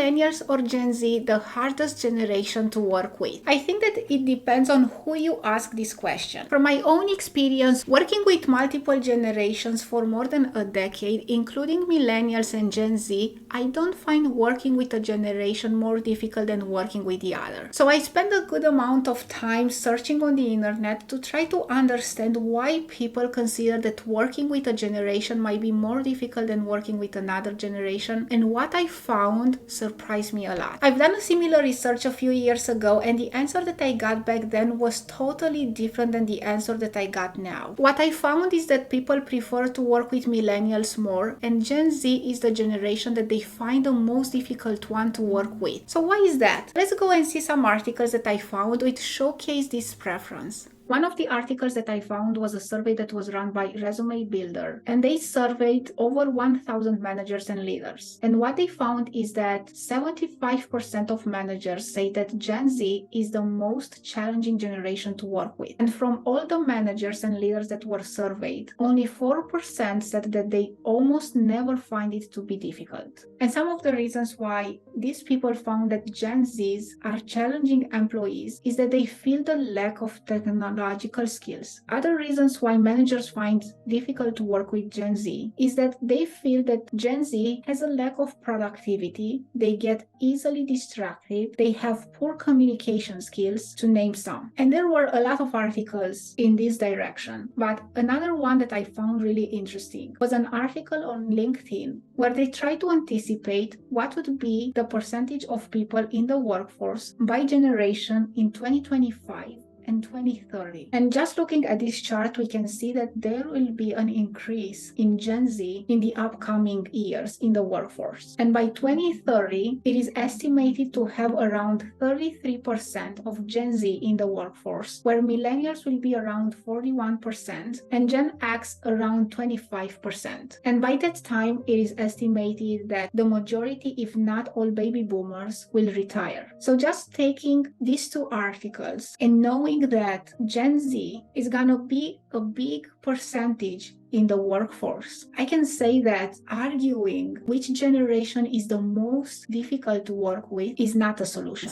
Millennials or Gen Z the hardest generation to work with? I think that it depends on who you ask this question. From my own experience, working with multiple generations for more than a decade, including Millennials and Gen Z, I don't find working with a generation more difficult than working with the other. So I spend a good amount of time searching on the internet to try to understand why people consider that working with a generation might be more difficult than working with another generation, and what I found surprised me a lot. I've done a similar research a few years ago, and the answer that I got back then was totally different than the answer that I got now. What I found is that people prefer to work with millennials more, and Gen Z is the generation that they find the most difficult one to work with. So why is that? Let's go and see some articles that I found which showcase this preference. One of the articles that I found was a survey that was run by Resume Builder, and they surveyed over 1,000 managers and leaders. And what they found is that 75% of managers say that Gen Z is the most challenging generation to work with. And from all the managers and leaders that were surveyed, only 4% said that they almost never find it to be difficult. And some of the reasons why these people found that Gen Zs are challenging employees is that they feel the lack of technological skills. Other reasons why managers find difficult to work with Gen Z is that they feel that Gen Z has a lack of productivity, they get easily distracted, they have poor communication skills, to name some. And there were a lot of articles in this direction, but another one that I found really interesting was an article on LinkedIn where they try to anticipate what would be the percentage of people in the workforce by generation in 2025 and 2030. And just looking at this chart, we can see that there will be an increase in Gen Z in the upcoming years in the workforce. And by 2030, it is estimated to have around 33% of Gen Z in the workforce, where millennials will be around 41% and Gen X around 25%. And by that time, it is estimated that the majority, if not all baby boomers, will retire. So just taking these two articles and knowing that Gen Z is gonna be a big percentage in the workforce, I can say that arguing which generation is the most difficult to work with is not a solution.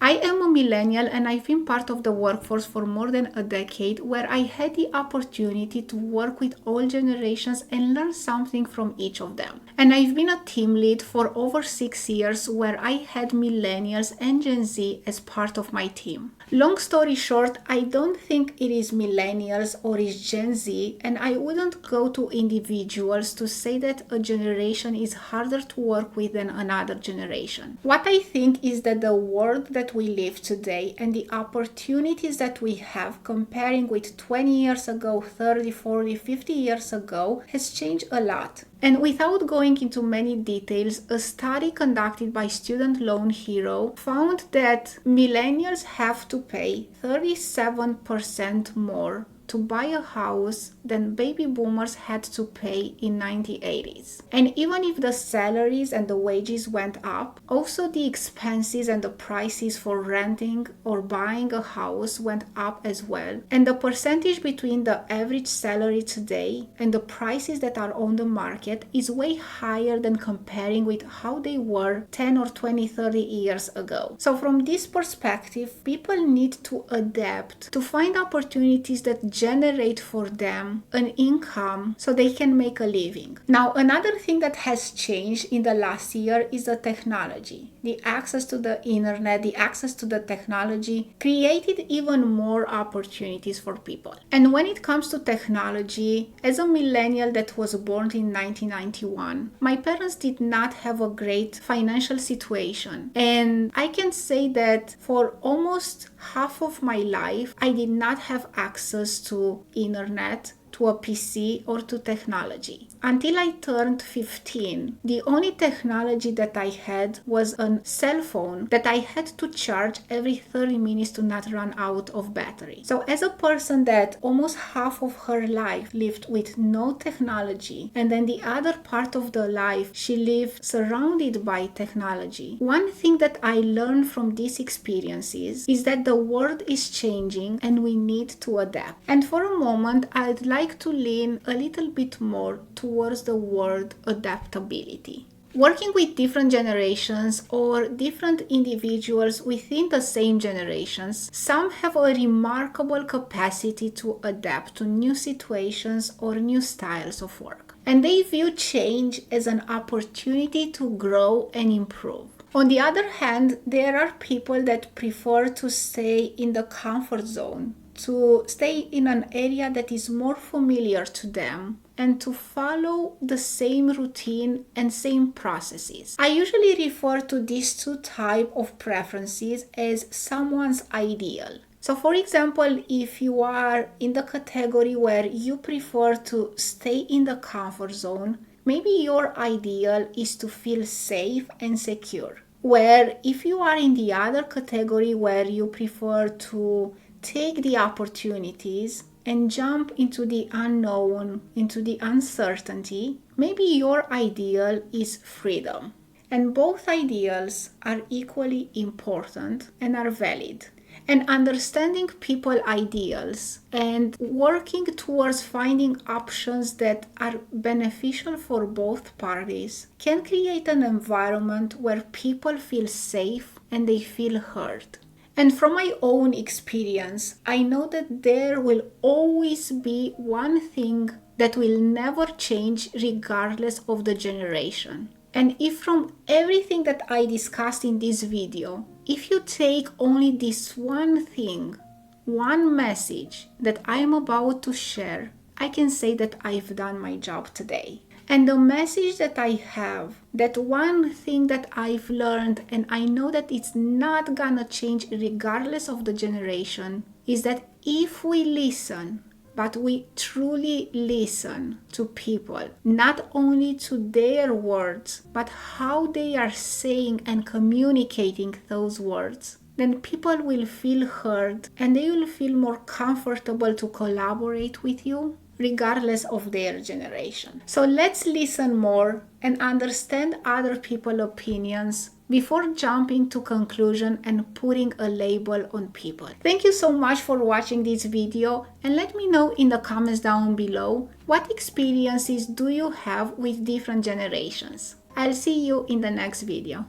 I am a millennial and I've been part of the workforce for more than a decade, where I had the opportunity to work with all generations and learn something from each of them. And I've been a team lead for over 6 years, where I had millennials and Gen Z as part of my team. Long story short, I don't think it is millennials or is Gen Z, and I wouldn't go to individuals to say that a generation is harder to work with than another generation. What I think is that the world that we live today and the opportunities that we have comparing with 20 years ago, 30, 40, 50 years ago has changed a lot. And without going into many details, a study conducted by Student Loan Hero found that millennials have to pay 37% more to buy a house than baby boomers had to pay in 1980s. And even if the salaries and the wages went up, also the expenses and the prices for renting or buying a house went up as well. And the percentage between the average salary today and the prices that are on the market is way higher than comparing with how they were 10 or 20, 30 years ago. So from this perspective, people need to adapt to find opportunities that generate for them an income so they can make a living. Now, another thing that has changed in the last year is the technology. The access to the internet, the access to the technology created even more opportunities for people. And when it comes to technology, as a millennial that was born in 1991, my parents did not have a great financial situation. And I can say that for almost half of my life, I did not have access to internet, to a PC, or to technology. Until I turned 15, the only technology that I had was a cell phone that I had to charge every 30 minutes to not run out of battery. So as a person that almost half of her life lived with no technology, and then the other part of the life she lived surrounded by technology, one thing that I learned from these experiences is that the world is changing and we need to adapt. And for a moment, I'd like to lean a little bit more towards the word adaptability. Working with different generations or different individuals within the same generations, some have a remarkable capacity to adapt to new situations or new styles of work. And they view change as an opportunity to grow and improve. On the other hand, there are people that prefer to stay in the comfort zone, to stay in an area that is more familiar to them, and to follow the same routine and same processes. I usually refer to these two types of preferences as someone's ideal. So for example, if you are in the category where you prefer to stay in the comfort zone, maybe your ideal is to feel safe and secure. Where if you are in the other category where you prefer to take the opportunities and jump into the unknown, into the uncertainty, maybe your ideal is freedom. And both ideals are equally important and are valid. And understanding people ideals and working towards finding options that are beneficial for both parties can create an environment where people feel safe and they feel heard. And from my own experience, I know that there will always be one thing that will never change regardless of the generation. And if from everything that I discussed in this video, if you take only this one thing, one message that I'm about to share, I can say that I've done my job today. And the message that I have, that one thing that I've learned, and I know that it's not gonna change regardless of the generation, is that if we listen, but we truly listen to people, not only to their words, but how they are saying and communicating those words, then people will feel heard and they will feel more comfortable to collaborate with you, regardless of their generation. So let's listen more and understand other people's opinions before jumping to conclusion and putting a label on people. Thank you so much for watching this video, and let me know in the comments down below what experiences do you have with different generations. I'll see you in the next video.